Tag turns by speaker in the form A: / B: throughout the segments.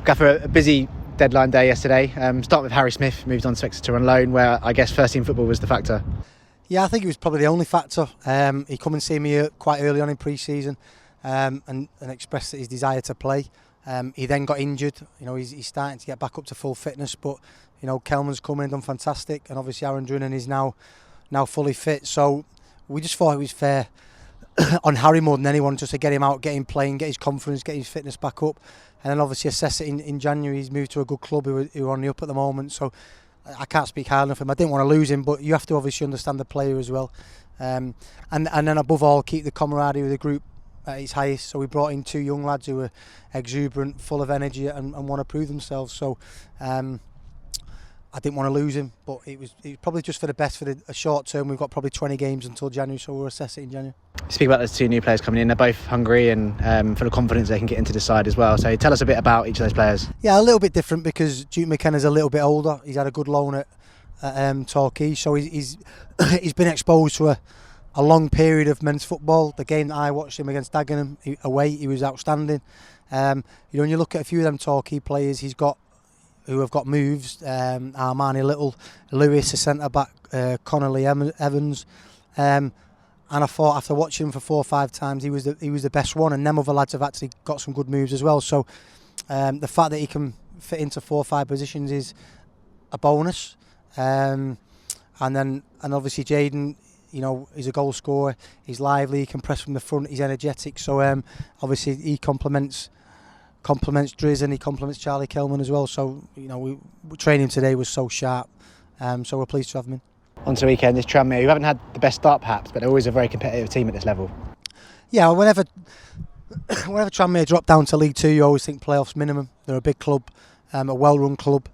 A: Gaffer, a busy deadline day yesterday. Start with Harry Smith, moved on to Exeter on loan, where I guess first team football was the factor.
B: Yeah, I think it was probably the only factor. He come and see me quite early on in pre-season and expressed his desire to play. He then got injured. He's starting to get back up to full fitness, but Kelman's come in and done fantastic, and obviously Aaron Drinnan is now fully fit. So we just thought it was fair on Harry more than anyone, just to get him out, get him playing, get his confidence, get his fitness back up, and then obviously assess it in January. He's moved to a good club who are on the up at the moment, so I can't speak hard enough of him. I didn't want to lose him, but you have to obviously understand the player as well, and then above all keep the camaraderie of the group at its highest. So we brought in two young lads who were exuberant, full of energy and want to prove themselves. So I didn't want to lose him, but it was probably just for the best for a short term. We've got probably 20 games until January, so we'll assess it in January.
A: You speak about those two new players coming in. They're both hungry and full of confidence they can get into the side as well. So tell us a bit about each of those players.
B: Yeah, a little bit different because Duke McKenna's a little bit older. He's had a good loan at Torquay, so he's been exposed to a long period of men's football. The game that I watched him against Dagenham away, he was outstanding. When you look at a few of them Torquay players who have got moves, Armani Little, Lewis, a centre-back, Connolly Evans, and I thought after watching him for 4 or 5 times he was the best one, and them other lads have actually got some good moves as well. So the fact that he can fit into 4 or 5 positions is a bonus. And obviously Jaden, he's a goal scorer, he's lively, he can press from the front, he's energetic. So obviously he complements Driz and he complements Charlie Kelman as well. So training today was so sharp, so we're pleased to have him in.
A: On to the weekend, this Tranmere, who haven't had the best start perhaps, but they're always a very competitive team at this level.
B: Yeah, whenever Tranmere drop down to League 2, you always think playoffs minimum. They're a big club, a well-run club,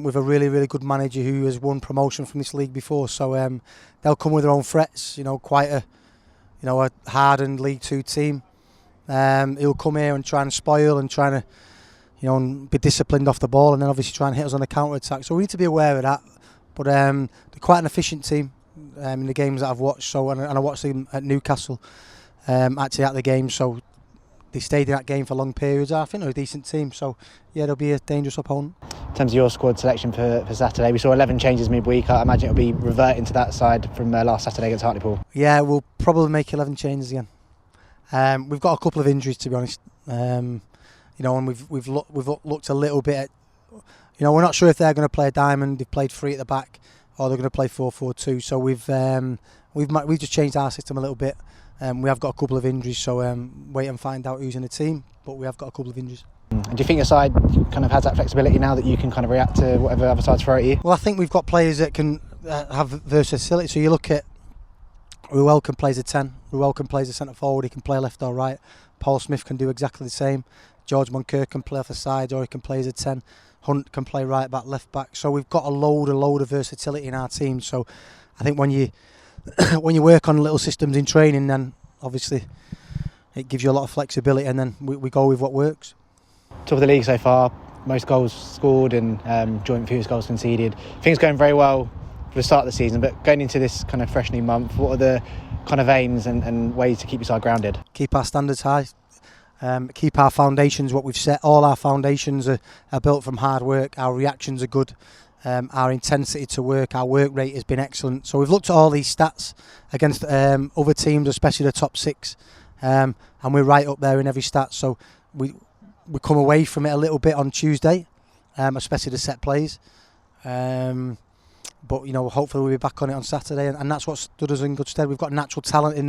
B: with a really, really good manager who has won promotion from this league before. So they'll come with their own threats. Quite a hardened League 2 team. He'll come here and try and spoil and try to, and be disciplined off the ball, and then obviously try and hit us on the counter attack. So we need to be aware of that. But they're quite an efficient team in the games that I've watched. So and I watched them at Newcastle, actually at the game. So they stayed in that game for long periods. I think they're a decent team. So yeah, they'll be a dangerous opponent.
A: In terms of your squad selection for Saturday, we saw 11 changes midweek. I imagine it'll be reverting to that side from last Saturday against Hartlepool.
B: Yeah, we'll probably make 11 changes again. We've got a couple of injuries, to be honest. And we've looked a little bit at. We're not sure if they're going to play a diamond. They've played 3 at the back, or they're going to play 4-4-2. So we've just changed our system a little bit. We have got a couple of injuries, so wait and find out who's in the team. But we have got a couple of injuries.
A: And do you think your side kind of has that flexibility now that you can kind of react to whatever other sides throw at you?
B: Well, I think we've got players that can have versatility. So you look at Ruel can play as a 10. Ruel can play as a centre forward. He can play left or right. Paul Smith can do exactly the same. George Moncur can play off the side, or he can play as a 10. Hunt can play right back, left back. So we've got a load of versatility in our team. So I think when you work on little systems in training, then obviously it gives you a lot of flexibility, and then we go with what works.
A: Top of the league so far, most goals scored and joint fewest goals conceded. Things going very well for the start of the season, but going into this kind of fresh new month, what are the kind of aims and ways to keep your side grounded?
B: Keep our standards high. Keep our foundations what we've set. All our foundations are built from hard work. Our reactions are good. Our intensity to work, our work rate has been excellent. So we've looked at all these stats against other teams, especially the top 6, and we're right up there in every stat. So we come away from it a little bit on Tuesday, especially the set plays. But hopefully we'll be back on it on Saturday, and that's what stood us in good stead. We've got natural talent in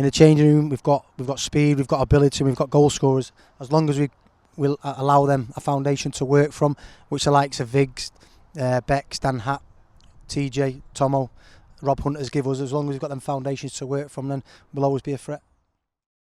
B: the changing room. We've got speed, we've got ability, we've got goal scorers. As long as we'll allow them a foundation to work from, which the likes of Viggs, Beck, Stan Hatt, TJ, Tomo, Rob Hunters give us, as long as we've got them foundations to work from, then we'll always be a threat.